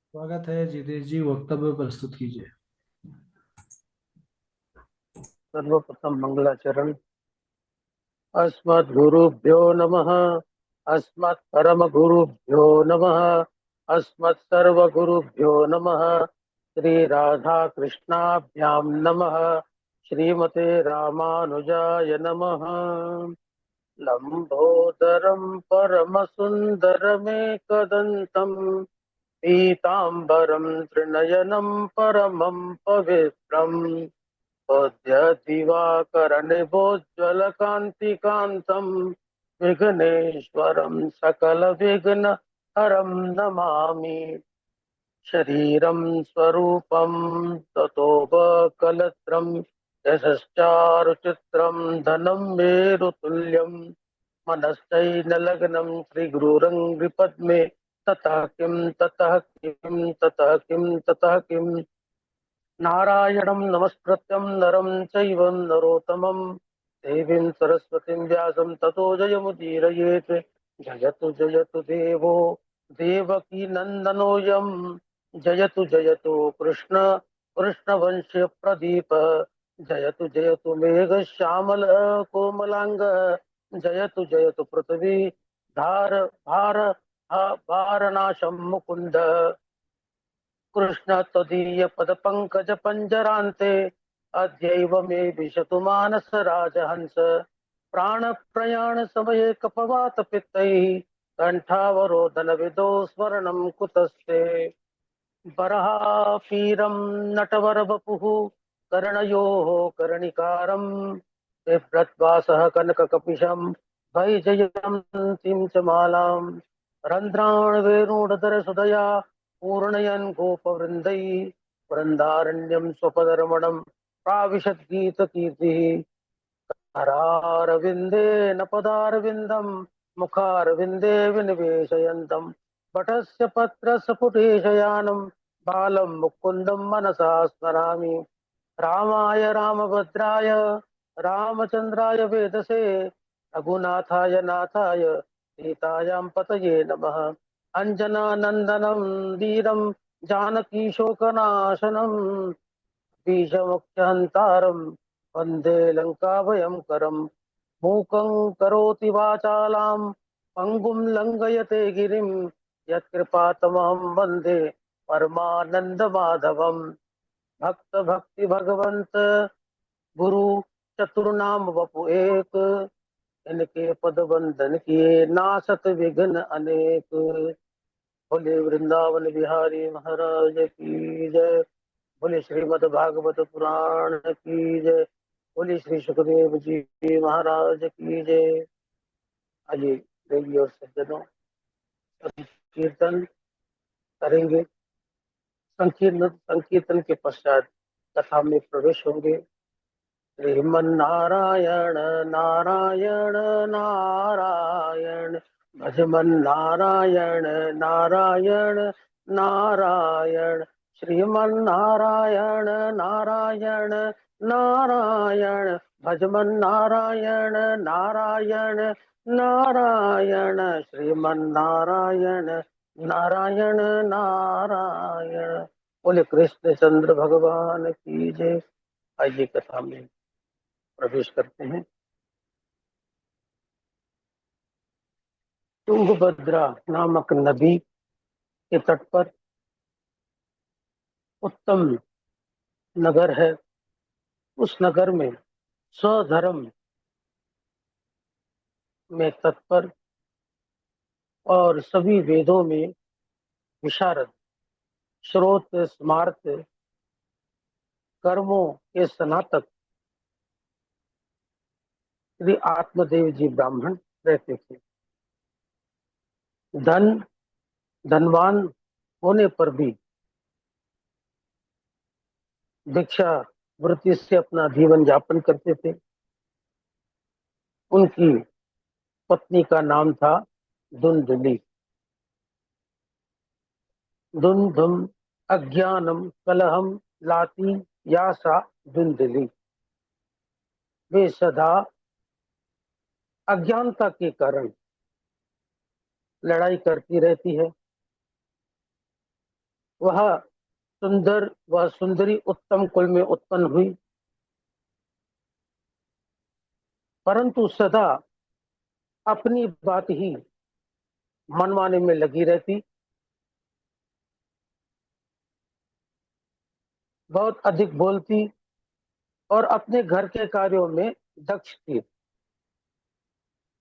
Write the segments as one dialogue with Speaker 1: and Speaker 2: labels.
Speaker 1: स्वागत है जितेश जी, वक्तव्य प्रस्तुत कीजिए।
Speaker 2: सर्वप्रथम मंगलाचरण। अस्मद्गुरुभ्यो नमः। अस्मत् परम गुरुभ्यो नमः। अस्मत् सर्वगुरुभ्यो नमः। श्री राधा कृष्णाभ्यां नमः। श्रीमते रामानुजाय नमः। लंबोदरं परमसुन्दरमेकदन्तं पीताम्बरं त्रिनयनं परमं पवित्रम् दिवाकरनिभोज्ज्वलकान्तिकान्तं विघ्नेश्वरं सकलविघ्नहरं नमामि। शरीरं स्वरूपं ततोपकलत्रं यशश्चारुचित्रं धनं मेरुतुल्यं मनश्चैनलग्नं श्रीगुरुरङ्घ्रिपद्मे ततः किं ततः किं ततः किं ततः किं नारायणं नमस्कृत्यं नरं चैव नरोत्तमं देवीं सरस्वतीं व्यासं ततो जयमुदीरयेत्। जयतु जयतु देवो देवकी नन्दनोऽयं। जयतु जयतु कृष्ण कृष्णवंश्य प्रदीप। जयतु जयतु मेघश्यामल कोमलांग। जयतु जयतु पृथ्वी धार भार भारनाशं मुकुंद। कृष्ण त्वदीय पद पंकज पंजरान्ते अद्यैव मे विशतु मानस राजहंस। प्राण प्रयाण समये कपवात पित्तैः कंठावरोधन विदो स्मरणं कुतस्ते। बर्हापीरं नटवर वपुः कर्णयोः कर्णिकारं बिभ्रद्वासः कनककपिशं वैजयन्तीं च मालां रन्ध्रान् वेणुधर सुदया पूर्णयन् गोपवृन्दैः वृन्दारण्यं स्वपदरमणं प्राविशद्गीतकीर्तिः। करारविन्देन पदारविन्दं मुखारविन्दे विनिवेशयन्तं वटस्य पत्रस्य पुटेशयानं बालं मुकुन्दं मनसा स्मरामि। रामाय रामभद्राय रामचन्द्राय वेदसे रघुनाथाय नाथाय सीतायां पतये नमः। अञ्जनानन्दनं वीरं जानकी शोकनाशनं बीजमुख्यहन्तारं वन्दे लङ्काभयङ्करम्। मूकं करोति वाचालां पङ्गुं लङ्घयते गिरिं यत्कृपातमहं वन्दे परमानन्दमाधवम्। भक्त भक्ति भगवंत गुरु चतुर्नाम वपु एक। इनके पद बंधन किए नासत विघ्न अनेक। बोले वृंदावन बिहारी महाराज की जय। बोले श्रीमद् भागवत पुराण की जय। बोले श्री सुखदेव जी महाराज की जय। आइए देवी और सज्जनों, अभी कीर्तन करेंगे। संकीर्तन संकीर्तन के पश्चात कथा में प्रवेश होंगे। श्रीमन्नारायण नारायण नारायण भजमन नारायण नारायण नारायण। श्रीमन्नारायण नारायण नारायण भजमन नारायण नारायण नारायण। श्रीमन्नारायण नारायण नारायण। बोले कृष्ण चंद्र भगवान की जय। आइए कथा में प्रवेश करते हैं। तुंगभद्रा नामक नदी के तट पर उत्तम नगर है। उस नगर में स्वधर्म में तत्पर और सभी वेदों में विशारद, श्रोत स्मार्त, कर्मों के स्नातक श्री आत्मदेव जी ब्राह्मण रहते थे। धन धनवान होने पर भी भिक्षा वृत्ति से अपना जीवन यापन करते थे। उनकी पत्नी का नाम था धुंधली। धुंधुम अज्ञानम कलहम लाती या सा धुंधली। वे सदा अज्ञानता के कारण लड़ाई करती रहती है। वह वह सुंदरी उत्तम कुल में उत्पन्न हुई, परंतु सदा अपनी बात ही मनवाने में लगी रहती, बहुत अधिक बोलती और अपने घर के कार्यों में दक्ष थी।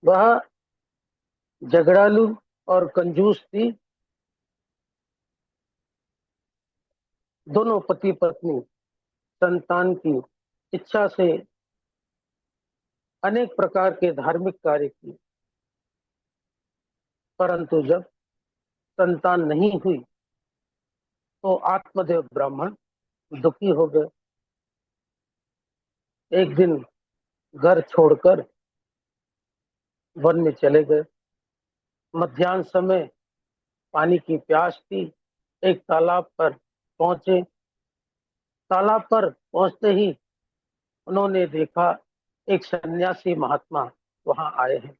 Speaker 2: वह झगड़ालू और कंजूस थी। दोनों पति पत्नी संतान की इच्छा से अनेक प्रकार के धार्मिक कार्य किए, परंतु जब संतान नहीं हुई तो आत्मदेव ब्राह्मण दुखी हो गए। एक दिन घर छोड़कर वन में चले गए। मध्याह्न समय पानी की प्यास थी। एक तालाब पर पहुंचे। तालाब पर पहुंचते ही उन्होंने देखा एक सन्यासी महात्मा वहां आए हैं।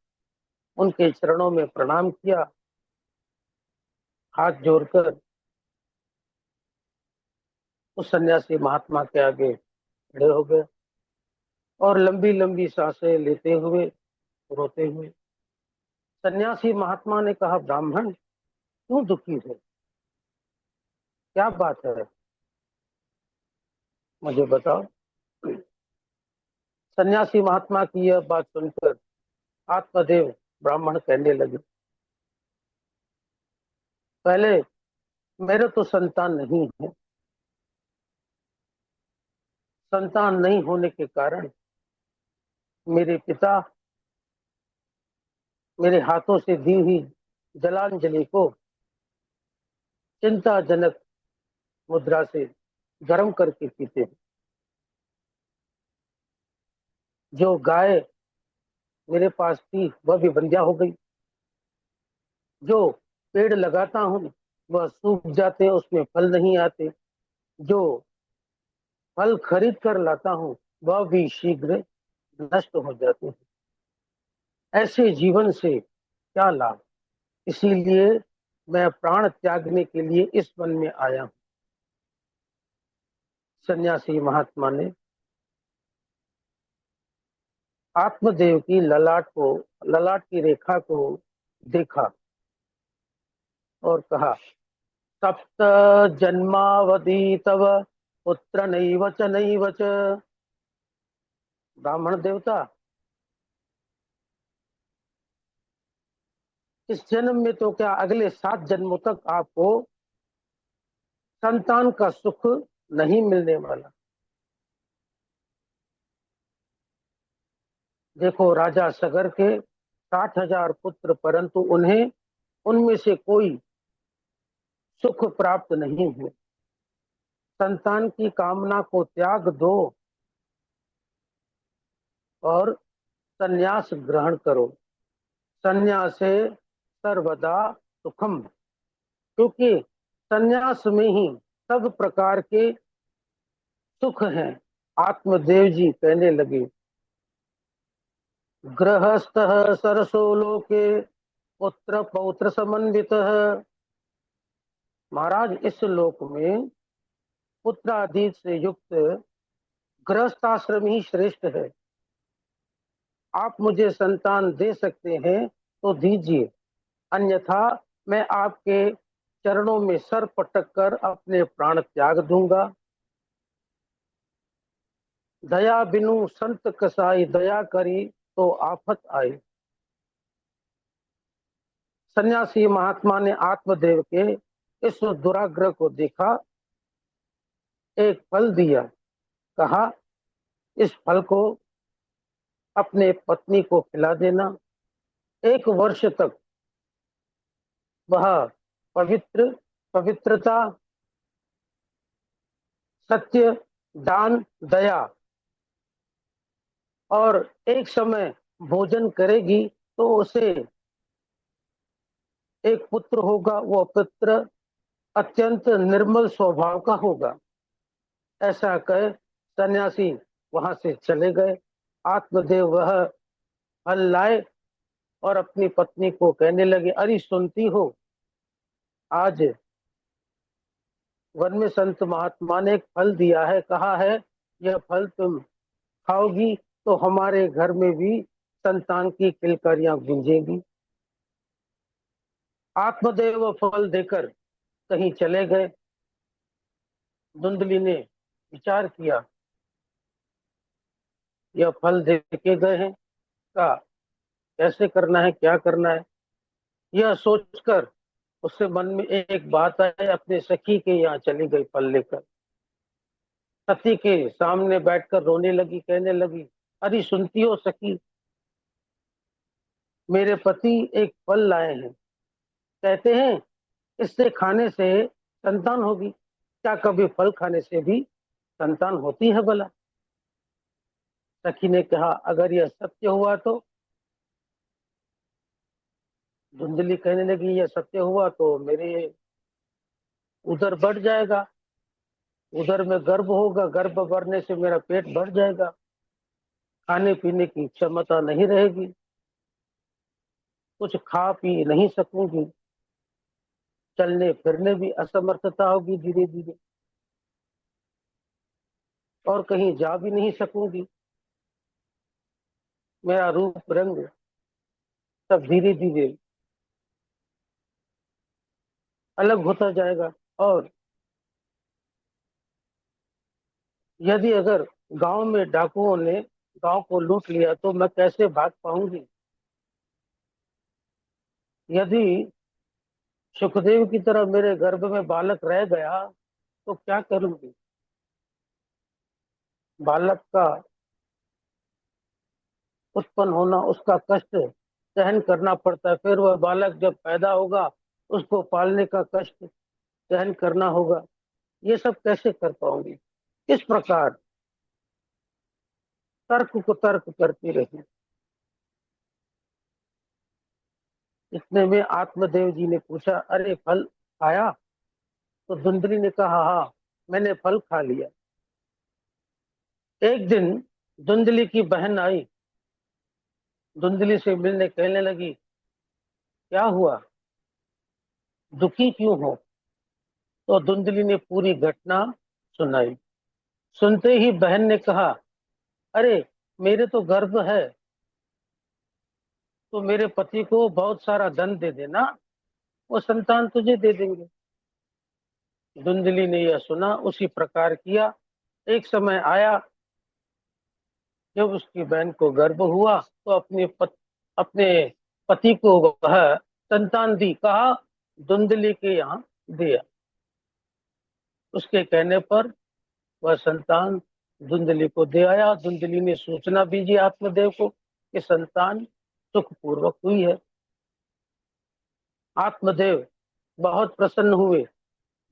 Speaker 2: उनके चरणों में प्रणाम किया, हाथ जोड़कर उस सन्यासी महात्मा के आगे खड़े हो गए और लंबी लंबी सांसें लेते हुए, रोते हुए सन्यासी महात्मा ने कहा, ब्राह्मण क्यों दुखी हो, क्या बात है, मुझे बताओ। सन्यासी महात्मा की यह बात सुनकर आत्मदेव ब्राह्मण कहने लगे, पहले मेरे तो संतान नहीं है। संतान नहीं होने के कारण मेरे पिता मेरे हाथों से दी हुई जलांजलि को चिंताजनक मुद्रा से गर्म करके पीते हैं। जो गाय मेरे पास थी वह भी बंध्या हो गई। जो पेड़ लगाता हूँ वह सूख जाते, उसमें फल नहीं आते। जो फल खरीद कर लाता हूँ वह भी शीघ्र नष्ट हो जाते हैं। ऐसे जीवन से क्या लाभ। इसीलिए मैं प्राण त्यागने के लिए इस वन में आया हूँ। सन्यासी महात्मा ने आत्मदेव की ललाट की रेखा को देखा और कहा, सप्त जन्मावधि तव पुत्र नैव च नैव च। ब्राह्मण देवता, इस जन्म में तो क्या अगले 7 जन्मों तक आपको संतान का सुख नहीं मिलने वाला। देखो, राजा सगर के 60,000 पुत्र, परंतु उन्हें उनमें से कोई सुख प्राप्त नहीं हुए। संतान की कामना को त्याग दो और संन्यास ग्रहण करो। संन्यासे सर्वदा सुखम, क्योंकि संन्यास में ही सब प्रकार के सुख हैं। आत्मदेव जी कहने लगे, गृहस्थ सरसो लोके पुत्र पौत्र समन्वित। महाराज, इस लोक में पुत्र आदि से युक्त गृहस्थ आश्रम ही श्रेष्ठ है। आप मुझे संतान दे सकते हैं तो दीजिए, अन्यथा मैं आपके चरणों में सर पटक कर अपने प्राण त्याग दूंगा। दया बिनु संत कसाई, दया करी तो आफत आई। सन्यासी महात्मा ने आत्मदेव के इस दुराग्रह को देखा, एक फल दिया, कहा, इस फल को अपने पत्नी को खिला देना। 1 वर्ष तक वह पवित्रता, सत्य, दान, दया और एक समय भोजन करेगी तो उसे एक पुत्र होगा। वो पुत्र अत्यंत निर्मल स्वभाव का होगा। ऐसा कह सन्यासी वहां से चले गए। आत्मदेव वह फल लाए और अपनी पत्नी को कहने लगे, अरे सुनती हो, आज वन में संत महात्मा ने एक फल दिया है, कहा है यह फल तुम खाओगी तो हमारे घर में भी संतान की किलकारियां गूंजेगी। आत्मदेव वह फल देकर कहीं चले गए। धुंधली ने विचार किया, यह फल दे के गए हैं, का कैसे करना है, क्या करना है। यह सोचकर उसके मन में एक बात आई, अपने सखी के यहाँ चली गई फल लेकर। सखी के सामने बैठकर रोने लगी, कहने लगी, अरे सुनती हो सखी, मेरे पति एक फल लाए हैं, कहते हैं इससे खाने से संतान होगी। क्या कभी फल खाने से भी संतान होती है भला? सखी ने कहा, अगर यह सत्य हुआ तो। धुंधली कहने लगी, यह सत्य हुआ तो मेरे उदर बढ़ जाएगा, उदर में गर्भ होगा, गर्भ बढ़ने से मेरा पेट बढ़ जाएगा, खाने पीने की क्षमता नहीं रहेगी, कुछ खा पी नहीं सकूंगी, चलने फिरने भी असमर्थता होगी धीरे धीरे, और कहीं जा भी नहीं सकूंगी। मेरा रूप रंग सब धीरे धीरे अलग होता जाएगा, और यदि अगर गांव में डाकुओं ने गांव को लूट लिया तो मैं कैसे भाग पाऊंगी? यदि सुखदेव की तरह मेरे गर्भ में बालक रह गया तो क्या करूंगी? बालक का उत्पन्न होना, उसका कष्ट सहन करना पड़ता है, फिर वह बालक जब पैदा होगा उसको पालने का कष्ट सहन करना होगा। ये सब कैसे कर पाऊंगी? किस प्रकार तर्क को तर्क करती रही। इतने में आत्मदेव जी ने पूछा, अरे फल खाया? तो धुंधली ने कहा, हाँ मैंने फल खा लिया। एक दिन धुंधली की बहन आई, धुंधली से मिलने, कहने लगी, क्या हुआ, दुखी क्यों हो? तो धुंधली ने पूरी घटना सुनाई। सुनते ही बहन ने कहा, अरे मेरे तो गर्भ है, तो मेरे पति को बहुत सारा धन दे देना, वो संतान तुझे दे देंगे। धुंधली ने यह सुना, उसी प्रकार किया। एक समय आया जब उसकी बहन को गर्भ हुआ तो अपने पति को वह संतान दी, कहा धुंधली के यहाँ दिया। उसके कहने पर वह संतान धुंधली को दे आया। धुंधली ने सूचना भेजी आत्मदेव को कि संतान सुखपूर्वक हुई है। आत्मदेव बहुत प्रसन्न हुए,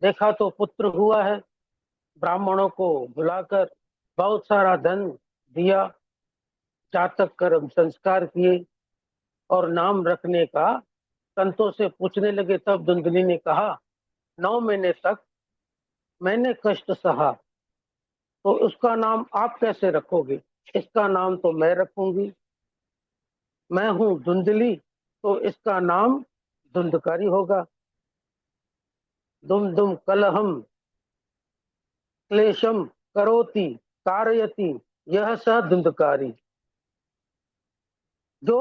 Speaker 2: देखा तो पुत्र हुआ है। ब्राह्मणों को बुलाकर बहुत सारा धन दिया, जातक कर्म संस्कार किए, और नाम रखने का संतों से पूछने लगे। तब धुंधली ने कहा, 9 महीने तक मैंने कष्ट सहा, तो उसका नाम आप कैसे रखोगे? इसका नाम तो मैं रखूंगी, मैं हूं धुंधली, तो इसका नाम धुंधकारी होगा। दुम दुम कलहम क्लेशम करोति कारयति, यह स धुंधकारी। जो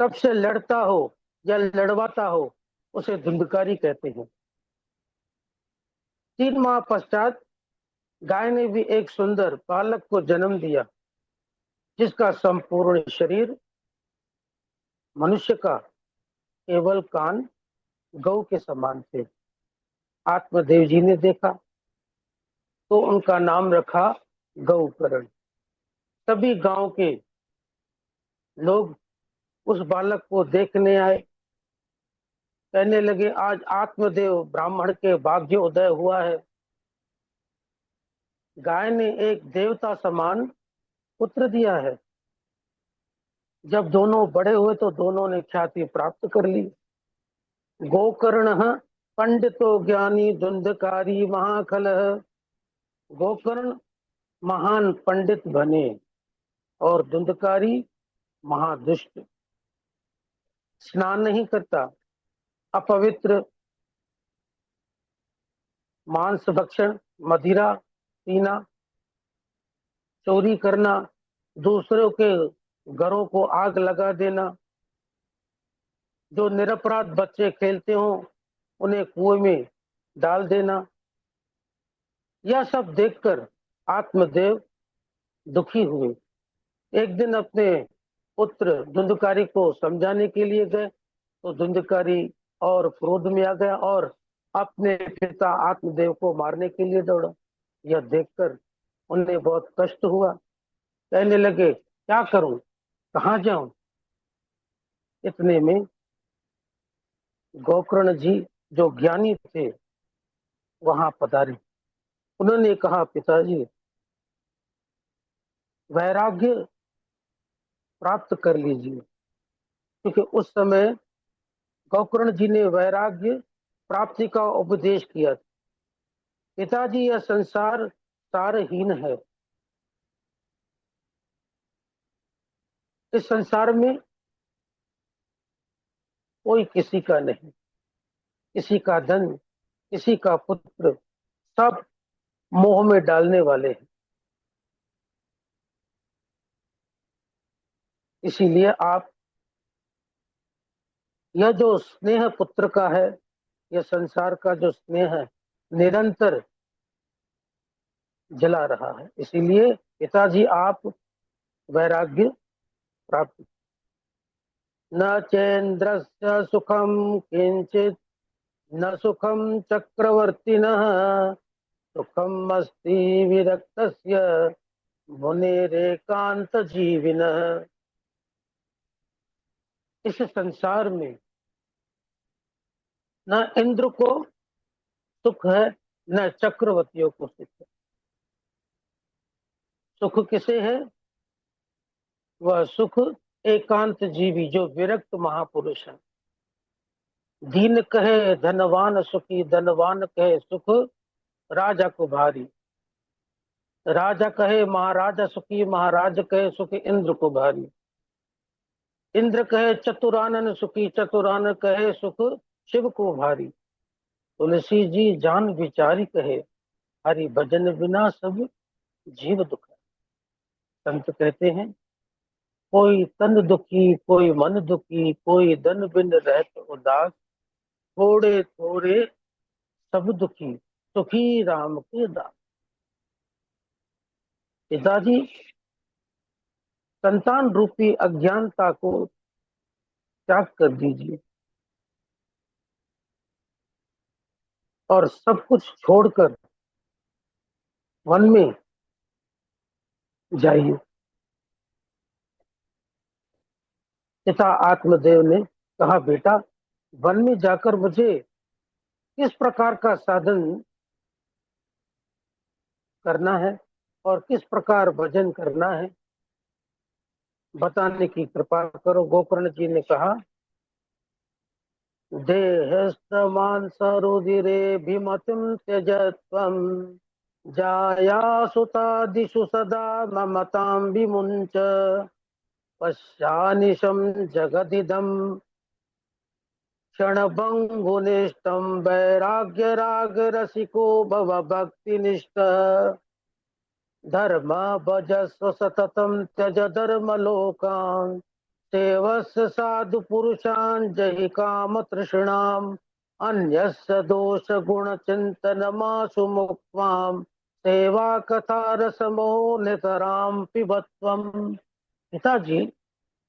Speaker 2: सबसे लड़ता हो या लड़वाता हो उसे धुंधकारी कहते हैं। 3 माह पश्चात गाय ने भी एक सुंदर बालक को जन्म दिया, जिसका संपूर्ण शरीर मनुष्य का, केवल कान गौ के समान थे। आत्मदेव जी ने देखा तो उनका नाम रखा गौकरण। सभी गांव के लोग उस बालक को देखने आए, कहने लगे, आज आत्मदेव ब्राह्मण के भाग्य उदय हुआ है। गाय ने एक देवता समान पुत्र दिया है। जब दोनों बड़े हुए तो दोनों ने ख्याति प्राप्त कर ली। गोकर्ण पंडितो ज्ञानी धुंधकारी महाखलह। गोकर्ण महान पंडित बने और धुंधकारी महादुष्ट। स्नान नहीं करता, अपवित्र, मांस भक्षण, मदिरा पीना, चोरी करना, दूसरों के घरों को आग लगा देना, जो निरपराध बच्चे खेलते हो उन्हें कुएं में डाल देना, यह सब देखकर आत्मदेव दुखी हुए। एक दिन अपने पुत्र धुंधकारी को समझाने के लिए गए तो धुंधकारी और क्रोध में आ गया और अपने पिता आत्मदेव को मारने के लिए दौड़ा। यह देखकर उन्हें बहुत कष्ट हुआ। कहने लगे, क्या करूं, कहाँ जाऊं। इतने में गोकर्ण जी, जो ज्ञानी थे, वहां पधारे। उन्होंने कहा, पिताजी, वैराग्य प्राप्त कर लीजिए। क्योंकि उस समय गोकर्ण जी ने वैराग्य प्राप्ति का उपदेश किया था। पिताजी, यह संसार सारहीन है। इस संसार में कोई किसी का नहीं, किसी का धन, किसी का पुत्र, सब मोह में डालने वाले हैं। इसीलिए आप, यह जो स्नेह पुत्र का है, यह संसार का जो स्नेह है, निरंतर जला रहा है। इसीलिए पिताजी, आप वैराग्य प्राप्त। न चेन्द्रस्य सुखम किंचित, न सुखम चक्रवर्तिनः, सुखम अस्ति विरक्तस्य मुनिरेकांत जीविनः। इस संसार में न इंद्र को सुख है, न चक्रवर्तियों को सुख है। सुख किसे है? वह सुख एकांत जीवी, जो विरक्त महापुरुष है। दीन कहे धनवान सुखी, धनवान कहे सुख राजा को भारी। राजा कहे महाराजा सुखी, महाराज कहे सुख इंद्र को भारी। इंद्र कहे चतुरानन सुखी, चतुरानन कहे सुख शिव को भारी। तुलसी जी जान विचारी कहे, हरि भजन बिना सब जीव दुख है। संत कहते हैं, कोई तन दुखी, कोई मन दुखी, कोई धन बिन रहत उदास, थोड़े थोड़े सब दुखी, सुखी राम के दास। पिताजी, संतान रूपी अज्ञानता को त्याग कर दीजिए और सब कुछ छोड़कर वन में जाइए। पिता आत्मदेव ने कहा, बेटा, वन में जाकर मुझे किस प्रकार का साधन करना है और किस प्रकार भजन करना है, बताने की कृपा करो। गोकर्ण जी ने कहा, देहस्तमांसरुधिरे भीमतिं त्यजत्वं, जाया सुतादिषु सदा ममतां विमुञ्च, पश्यानिशं जगदिदं क्षणभङ्गुनिष्ठं, वैराग्यरागरसिको भव भक्तिनिष्ठ, धर्म भजस्व सततं त्यज धर्मलोकान्, सेवस्य साधु पुरुषान् जहि काम तृष्णाम्, अन्यस्य दोष गुण चिंतनमाशु मुक्त्वाम्, सेवा कथा रसमो नितराम पिबत्वम्। पिताजी,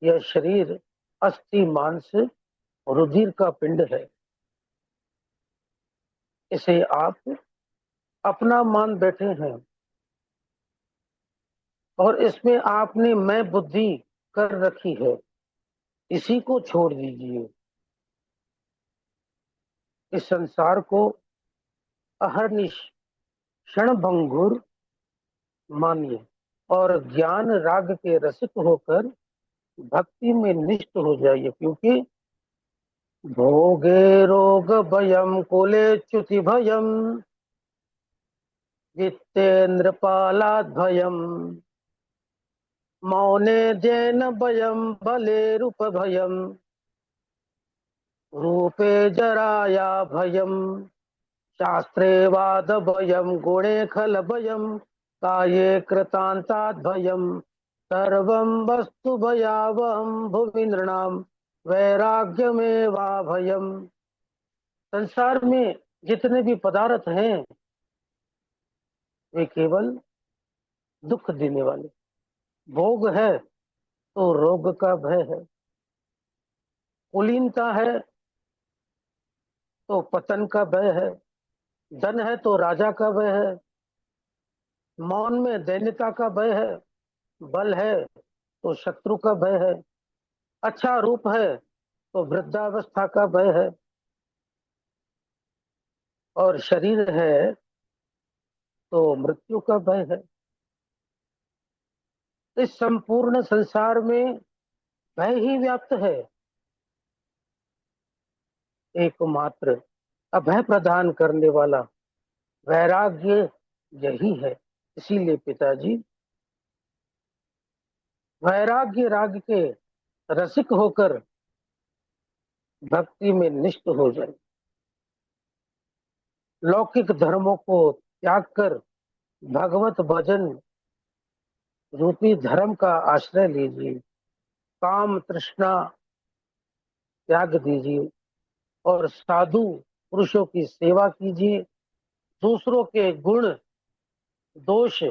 Speaker 2: यह शरीर अस्थि मांस रुधिर का पिंड है। इसे आप अपना मान बैठे हैं और इसमें आपने मैं बुद्धि कर रखी है। इसी को छोड़ दीजिए। इस संसार को अहर्निश क्षणभंगुर मानिए और ज्ञान राग के रसिक होकर भक्ति में निष्ठ हो जाइए। क्योंकि भोगे रोग भयम कुले च्युति भयम, वित्तेन्द्रपालाद भयम, मौने जैन भयम, भले रूप भयम, रूपे जराया भयम, शास्त्रे वादभयं गुणे खलभयं काये कृतान्ताद्भयं सर्वं वस्तु भयावहं भुवि नृणां वैराग्यमेवाभयम्। संसार में जितने भी पदार्थ हैं वे केवल दुख देने वाले। भोग है तो रोग का भय है, कुलीनता है तो पतन का भय है, धन है तो राजा का भय है, मौन में दैन्यता का भय है, बल है तो शत्रु का भय है, अच्छा रूप है तो वृद्धावस्था का भय है, और शरीर है तो मृत्यु का भय है। इस संपूर्ण संसार में भय ही व्याप्त है। एकमात्र अभय प्रदान करने वाला वैराग्य यही है। इसीलिए पिताजी वैराग्य राग के रसिक होकर भक्ति में निष्ठ हो जाए, लौकिक धर्मों को त्याग कर भगवत भजन रूपी धर्म का आश्रय लीजिए, काम तृष्णा त्याग दीजिए और साधु पुरुषों की सेवा कीजिए। दूसरों के गुण दोष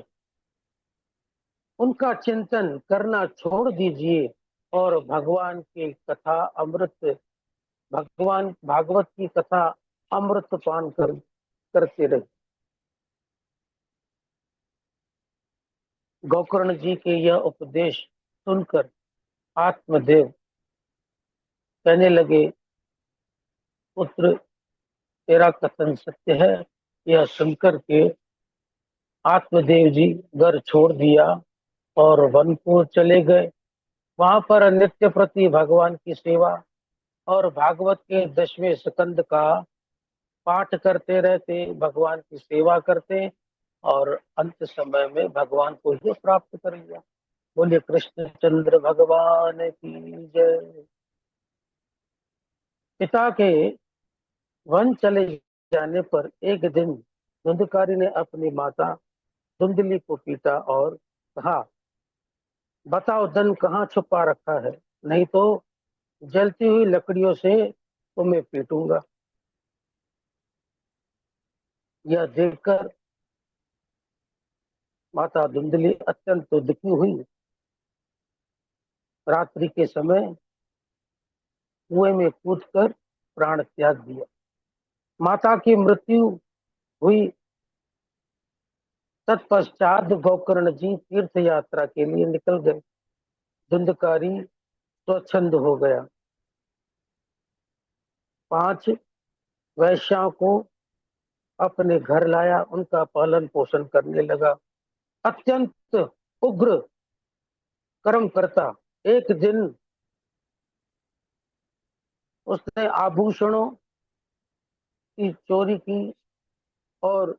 Speaker 2: उनका चिंतन करना छोड़ दीजिए और भगवान की कथा अमृत, भगवान भागवत की कथा अमृत पान करते रहे। गोकर्ण जी के यह उपदेश सुनकर आत्मदेव कहने लगे, पुत्र तेरा कथन सत्य है। यह सुनकर के आत्मदेव जी घर छोड़ दिया और वन को चले गए। वहां पर नित्य प्रति भगवान की सेवा और भागवत के 10वें स्कंद का पाठ करते रहते, भगवान की सेवा करते और अंत समय में भगवान को ही प्राप्त कर लिया। बोलिए कृष्णचंद्र भगवान की जय। पिता के वन चले जाने पर एक दिन धुंधकारी ने अपनी माता धुंधली को पीटा और कहा, बताओ धन कहाँ छुपा रखा है, नहीं तो जलती हुई लकड़ियों से तुम्हें पीटूंगा। यह देखकर माता धुंधली अत्यंत दुखी हुई। रात्रि के समय कुएं में कूदकर प्राण त्याग दिया। माता की मृत्यु हुई। तत्पश्चात गोकर्ण जी तीर्थ यात्रा के लिए निकल गए। धुंधकारी स्वच्छंद हो गया। 5 वैश्याओं को अपने घर लाया, उनका पालन पोषण करने लगा। अत्यंत उग्र कर्म करता। एक दिन उसने आभूषणों की चोरी की और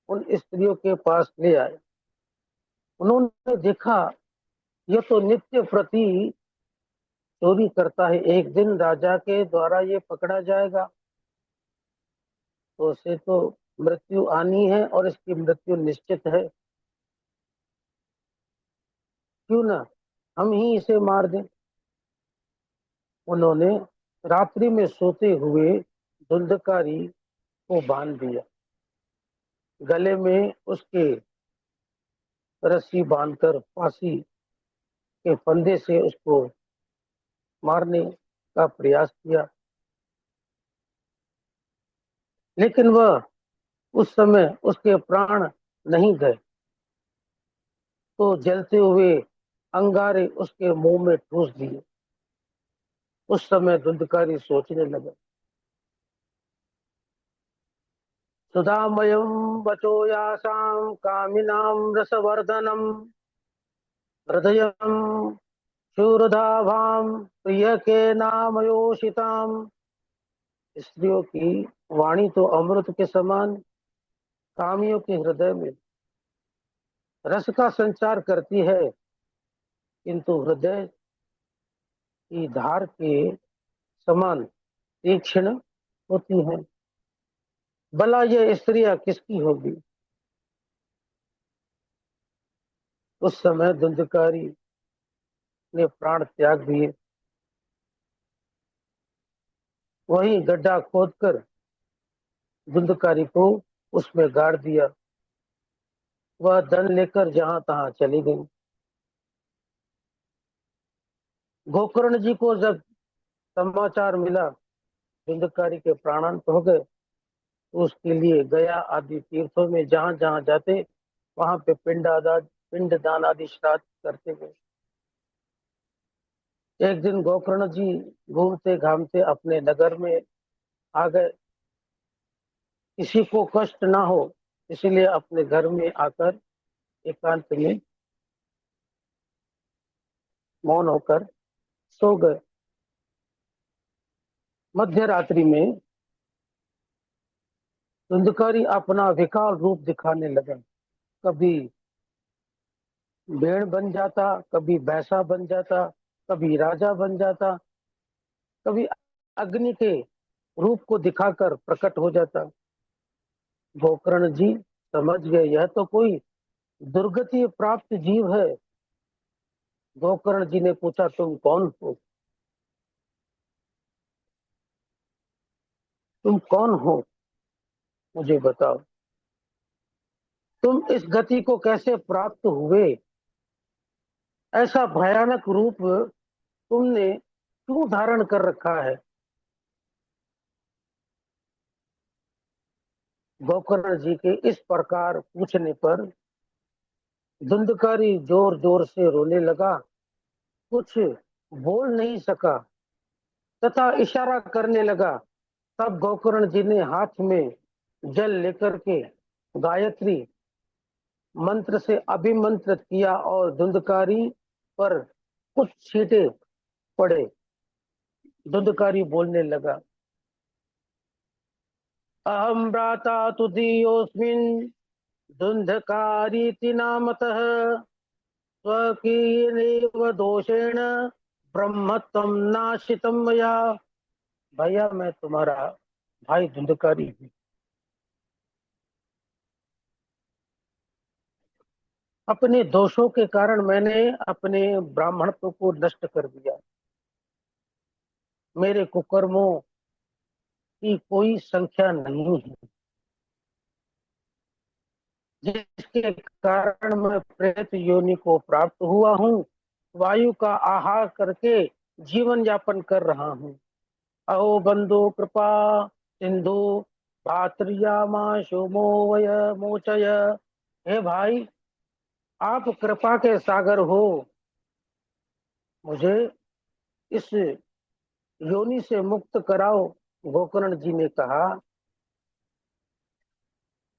Speaker 2: उन स्त्रियों के पास ले आए। उन्होंने देखा यह तो नित्य प्रति चोरी करता है, एक दिन राजा के द्वारा ये पकड़ा जाएगा तो उसे तो मृत्यु आनी है और इसकी मृत्यु निश्चित है। क्यों ना हम ही इसे मार दें। उन्होंने रात्रि में सोते हुए धुंधकारी को बांध दिया, गले में उसके रस्सी बांधकर फांसी के फंदे से उसको मारने का प्रयास किया, लेकिन वह उस समय उसके प्राण नहीं गए तो जलते हुए अंगारे उसके मुंह में ठूस दिए। उस समय धुंधकारी सोचने लगा, सुधामयम वचो यासाम कामिनाम रसवर्धनम हृदय शूरधाभाम प्रिय के नामयोषिताम। स्त्रियों की वाणी तो अमृत के समान कामियों के हृदय में रस का संचार करती है, किंतु हृदय की धार के समान तीक्ष्ण होती है। भला ये स्त्रियां किसकी होगी। उस समय धुंधकारी ने प्राण त्याग दिए। वहीं गड्ढा खोदकर धुंधकारी को उसमें गाड़ दिया। वह धन लेकर जहां तहां चली गई। गोकर्ण जी को जब समाचार मिला धुंधकारी के प्राणांत हो गए, तो उसके लिए गया आदि तीर्थों में जहां जहां जाते वहां पे पिंडदान आदि श्राद्ध करते गए। एक दिन गोकर्ण जी घूमते घामते अपने नगर में आ गए। किसी को कष्ट ना हो इसलिए अपने घर में आकर एकांत में मौन होकर सो गए। मध्य रात्रि में धुंधकारी अपना विकराल रूप दिखाने लगा। कभी भेड़ बन जाता, कभी भैंसा बन जाता, कभी राजा बन जाता, कभी अग्नि के रूप को दिखाकर प्रकट हो जाता। गोकर्ण जी समझ गए यह तो कोई दुर्गति प्राप्त जीव है। गोकर्ण जी ने पूछा, तुम कौन हो? तुम कौन हो मुझे बताओ। तुम इस गति को कैसे प्राप्त हुए? ऐसा भयानक रूप तुमने क्यों धारण कर रखा है? गोकर्ण जी के इस प्रकार पूछने पर धुंधकारी जोर जोर से रोने लगा। कुछ बोल नहीं सका तथा इशारा करने लगा। तब गोकर्ण जी ने हाथ में जल लेकर के गायत्री मंत्र से अभिमंत्रित किया और धुंधकारी पर कुछ छींटे पड़े। धुंधकारी बोलने लगा, अहम भ्राता तुदीयोऽस्मिन् धुंधकारीति नामतः स्वकीयेनैव दोषेण ब्रह्मत्वं नाशितं मया। भैया मैं तुम्हारा भाई धुंधकारी हूँ। अपने दोषों के कारण मैंने अपने ब्राह्मणत्व को नष्ट कर दिया। मेरे कुकर्मों की कोई संख्या नहीं है, जिसके कारण मैं प्रेत योनि को प्राप्त हुआ हूँ। वायु का आहार करके जीवन यापन कर रहा हूँ। अहो बंधु कृपा सिंधु भात्रियामाशु मोवय मोचय। हे भाई, आप कृपा के सागर हो, मुझे इस योनि से मुक्त कराओ। गोकर्ण जी ने कहा,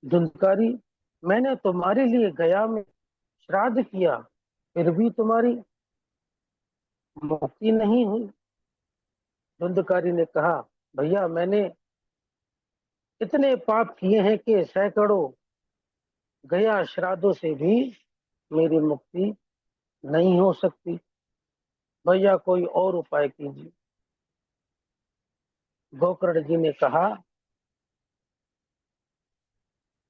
Speaker 2: धुंधकारी, मैंने तुम्हारे लिए गया में श्राद्ध किया, फिर भी तुम्हारी मुक्ति नहीं हुई। धुंधकारी ने कहा, भैया मैंने इतने पाप किए हैं कि सैकड़ों गया श्राद्धों से भी मेरी मुक्ति नहीं हो सकती। भैया कोई और उपाय कीजिए। गोकर्ण जी ने कहा,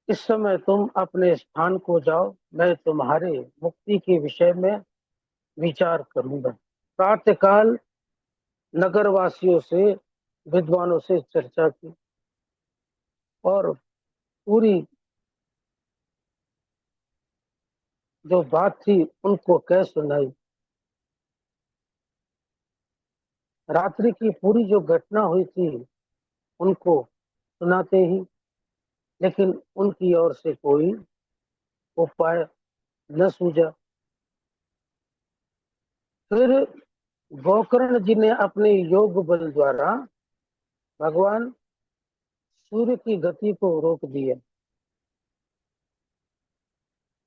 Speaker 2: इस समय तुम अपने स्थान को जाओ, मैं तुम्हारे मुक्ति के विषय में विचार करूंगा। प्रातःकाल नगरवासियों से विद्वानों से चर्चा की और पूरी जो बात थी उनको कह सुनाई। रात्रि की पूरी जो घटना हुई थी उनको सुनाते ही, लेकिन उनकी ओर से कोई उपाय न सूझा। फिर गोकर्ण जी ने अपने योग बल द्वारा भगवान सूर्य की गति को रोक दिया।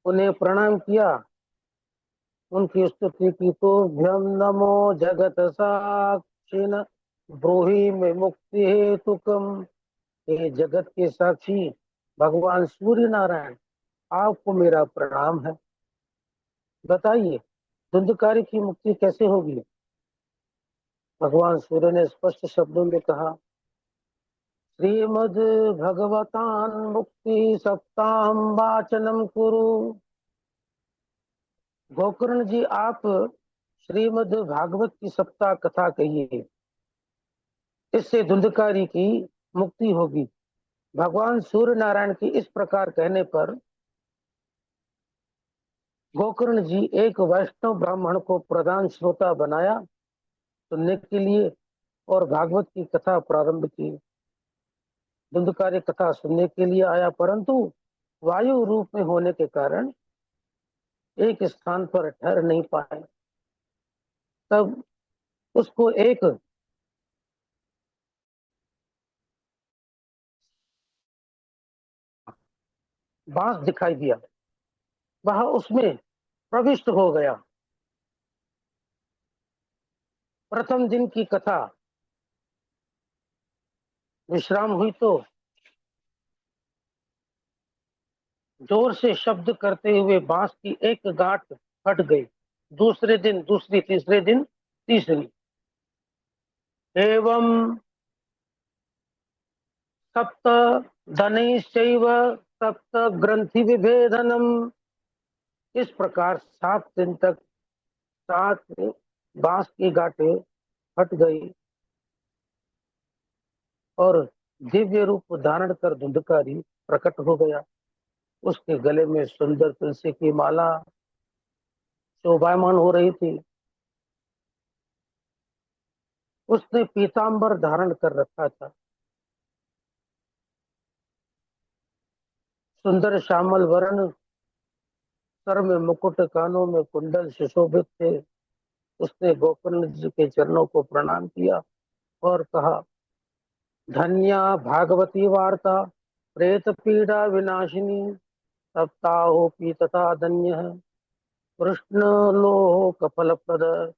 Speaker 2: उन्हें प्रणाम किया, उनकी स्तुति की, तो भ्यम नमो जगत साक्षिण ब्रूहि में मुक्ति हेतुकम। हे जगत के साक्षी भगवान सूर्य नारायण, आपको मेरा प्रणाम है। बताइए धुंधकारी की मुक्ति कैसे होगी? भगवान सूर्य ने स्पष्ट शब्दों में कहा, श्रीमद् भगवतान् मुक्ति सप्ताहं वाचनम कुरु। गोकर्ण जी, आप श्रीमद् भागवत की सप्ताह कथा कहिए, इससे धुंधकारी की मुक्ति होगी। भगवान सूर्य नारायण की इस प्रकार कहने पर गोकर्ण जी एक वैष्णव ब्राह्मण को प्रधान श्रोता बनाया सुनने के लिए और भागवत की कथा प्रारंभ की। धुंधकारी कथा सुनने के लिए आया, परंतु वायु रूप में होने के कारण एक स्थान पर ठहर नहीं पाए। तब उसको एक बांस दिखाई दिया, वह उसमें प्रविष्ट हो गया। प्रथम दिन की कथा विश्राम हुई तो जोर से शब्द करते हुए बांस की एक गांठ फट गई। दूसरे दिन दूसरी, तीसरे दिन तीसरी, एवं सप्त धनैश्चैव सप्त ग्रंथि विभेदनम। इस प्रकार 7 दिन तक 7 बांस की गांठें फट गई और दिव्य रूप धारण कर धुंधकारी प्रकट हो गया। उसके गले में सुंदर तुलसी की माला शोभायमान हो रही थी। उसने पीतांबर धारण कर रखा था। सुंदर श्यामल वर्ण, सर में मुकुट, कानों में कुंडल सुशोभित थे। उसने गोकर्ण जी के चरणों को प्रणाम किया और कहा, धन्या भागवती वार्ता प्रेत पीड़ा विनाशिनी सप्ताहोपि तथा धन्य कृष्ण लोक फल प्रद।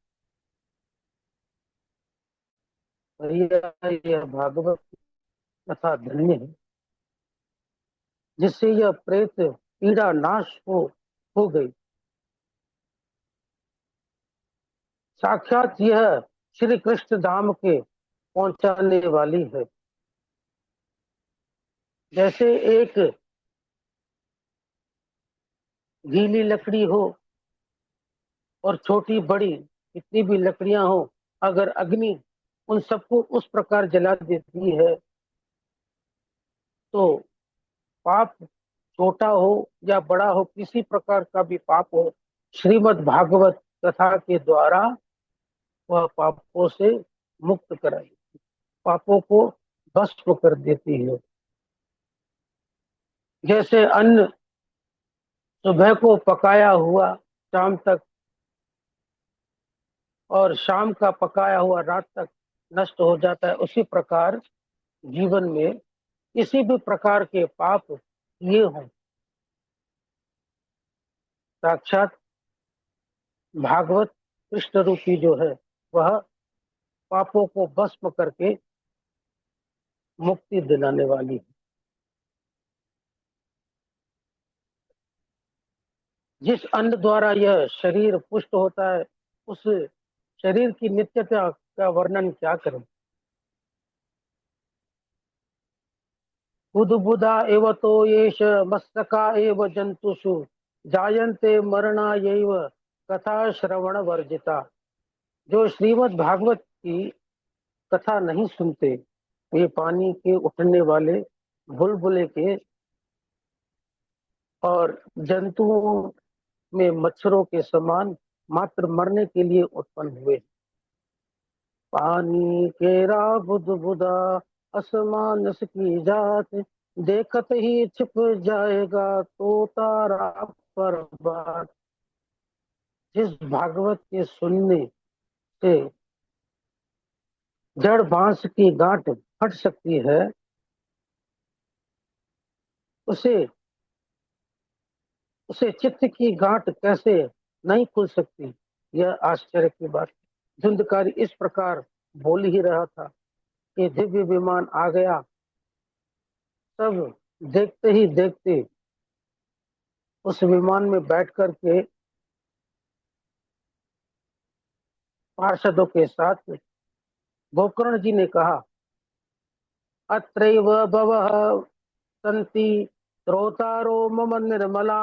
Speaker 2: यह भागवत कथा धन्य है, जिससे यह प्रेत पीड़ा नाश हो गई। साक्षात यह श्री कृष्ण धाम के पहुंचाने वाली है। जैसे एक गीली लकड़ी हो और छोटी बड़ी कितनी भी लकड़ियां हो, अगर अग्नि उन सबको उस प्रकार जला देती है तो पाप छोटा हो या बड़ा हो, किसी प्रकार का भी पाप हो, श्रीमद् भागवत कथा के द्वारा वह पापों से मुक्त कराई, पापों को भस्म कर देती है। जैसे अन्न सुबह को पकाया हुआ शाम तक और शाम का पकाया हुआ रात तक नष्ट हो जाता है, उसी प्रकार जीवन में किसी भी प्रकार के पाप ये हों, साक्षात भागवत कृष्ण रूपी जो है वह पापों को भस्म करके मुक्ति दिलाने वाली है। जिस अन्न द्वारा यह शरीर पुष्ट होता है, उस शरीर की नित्यता का वर्णन क्या करें। बुधा एव तो येष मस्तका एव जंतुषु जायन्ते मरणा यैव कथा श्रवण वर्जिता। जो श्रीमद् भागवत की कथा नहीं सुनते, ये पानी के उठने वाले बुलबुले के और जंतुओं में मच्छरों के समान मात्र मरने के लिए उत्पन्न हुए। पानी केरा बुध बुधा असमानस की जात, देखत ही छिप जाएगा तो तारा पर बात। जिस भागवत के सुनने से जड़ बांस की गांठ फट सकती है, उसे उसे चित्त की गांठ कैसे नहीं खुल सकती, यह आश्चर्य की बात। धुंधकारी इस प्रकार बोल ही रहा था कि दिव्य विमान आ गया। सब देखते ही देखते उस विमान में बैठ कर के पार्षदों के साथ गोकर्ण जी ने कहा अत्रैव भवः सन्ति श्रोतारो मम निर्मला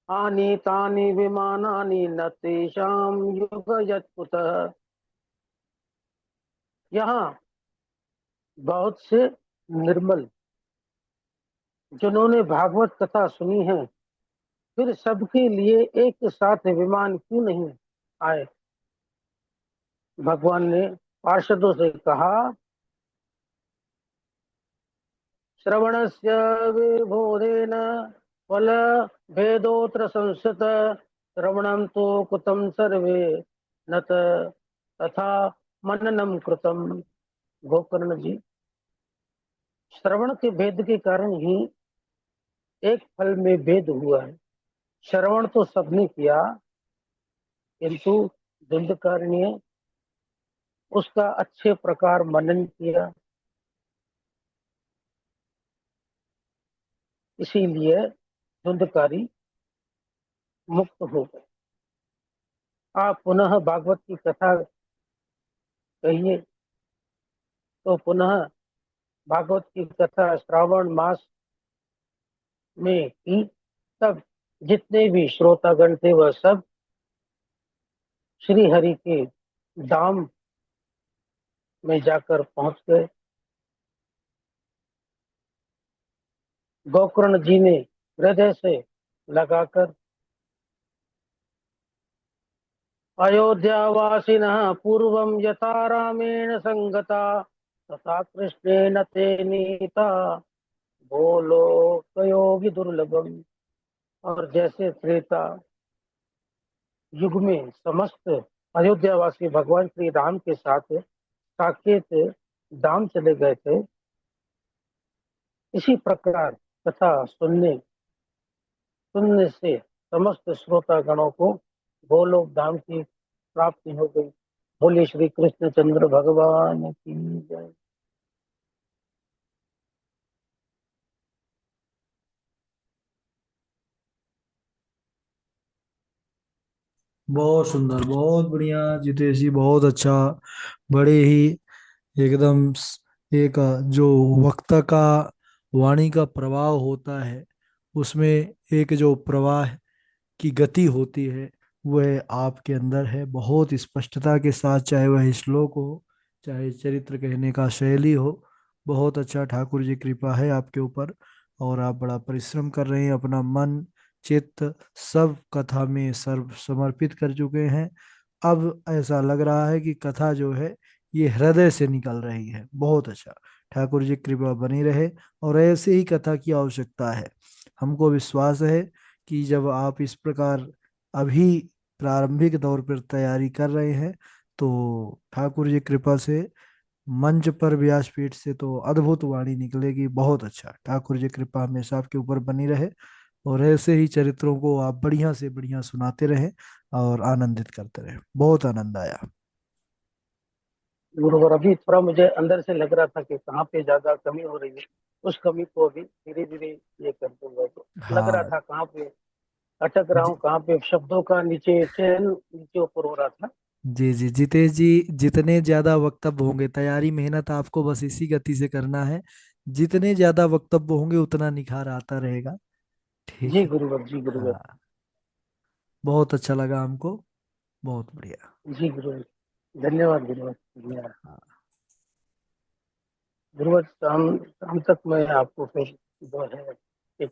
Speaker 2: आनीतानि विमानानि न तेषां युगयत् कुतः। यहाँ बहुत से निर्मल जिन्होंने भागवत कथा सुनी है, फिर सबके लिए एक साथ विमान क्यों नहीं आए। भगवान ने पार्षदों से कहा, श्रवणस्य विबोधेन फल भेदोत्र संस्कृत श्रवणं तो कुतं सर्वे न तथा मननम कृतम। गोकर्ण जी, श्रवण के भेद के कारण ही एक फल में भेद हुआ है। श्रवण तो सबने किया, किंतु धुंधकारी ने उसका अच्छे प्रकार मनन किया, इसीलिए धुंधकारी मुक्त हो गए। आप पुनः भागवत की कथा कहिए। तो पुनः भागवत की कथा श्रावण मास में की। तब जितने भी श्रोतागण थे वह सब श्री हरि के धाम में जाकर पहुंच गए। गोकर्ण जी ने हृदय से लगाकर अयोध्यावासिनः पूर्वं यथा रामेण संगता तथा कृष्णेन ते नीता बोलो कयोगि दुर्लभम। और जैसे त्रेता युग में समस्त अयोध्यावासी भगवान श्री राम के साथ साकेत धाम चले गए थे, इसी प्रकार कथा सुनने सुनने से समस्त श्रोतागणों को गोलोक धाम की प्राप्ति हो गई। बोले श्री कृष्ण चंद्र भगवान की जय।
Speaker 1: बहुत सुंदर, बहुत बढ़िया जितेश जी, बहुत अच्छा। बड़े ही एकदम एक जो वक्ता का वाणी का प्रवाह होता है, उसमें एक जो प्रवाह की गति होती है, वह आपके अंदर है बहुत स्पष्टता के साथ। चाहे वह श्लोक हो, चाहे चरित्र कहने का शैली हो, बहुत अच्छा। ठाकुर जी कृपा है आपके ऊपर, और आप बड़ा परिश्रम कर रहे हैं, अपना मन चित्त सब कथा में सर्व समर्पित कर चुके हैं। अब ऐसा लग रहा है कि कथा जो है ये हृदय से निकल रही है। बहुत अच्छा, ठाकुर जी कृपा बनी रहे, और ऐसे ही कथा की आवश्यकता है। हमको विश्वास है कि जब आप इस प्रकार अभी प्रारंभिक दौर पर तैयारी कर रहे हैं, तो ठाकुर जी कृपा से मंच पर व्यासपीठ से तो अद्भुत वाणी निकलेगी। बहुत अच्छा, ठाकुर जी कृपा हमेशा आपके ऊपर बनी रहे, और ऐसे ही चरित्रों को आप बढ़िया से बढ़िया सुनाते रहें और आनंदित करते रहें। बहुत आनंद आया।
Speaker 2: गुरुवर, अभी थोड़ा मुझे अंदर से लग रहा था कि कहाँ पे ज्यादा कमी हो रही है, उस कमी को अभी धीरे धीरे ये कर दूंगा। तो लग रहा
Speaker 1: हाँ
Speaker 2: था कहाँ पे अटक रहा
Speaker 1: जी
Speaker 2: हूँ, कहाँ पे शब्दों का नीचे चैन नीचे ऊपर हो रहा था।
Speaker 1: जी जी जितेश जी, जितने ज्यादा वक्तव्य होंगे, तैयारी मेहनत आपको बस इसी गति से करना है। जितने ज्यादा वक्तव्य होंगे उतना निखार आता रहेगा। ठीक
Speaker 2: जी
Speaker 1: है।
Speaker 2: गुरुवर, जी गुरुवर।
Speaker 1: हाँ, बहुत अच्छा लगा हमको। बहुत बढ़िया।
Speaker 2: जी गुरुवर, धन्यवाद गुरुवर, धन्यवाद।
Speaker 1: हाँ।
Speaker 2: गुरुवर, शाम शाम तक मैं आपको फिर जो है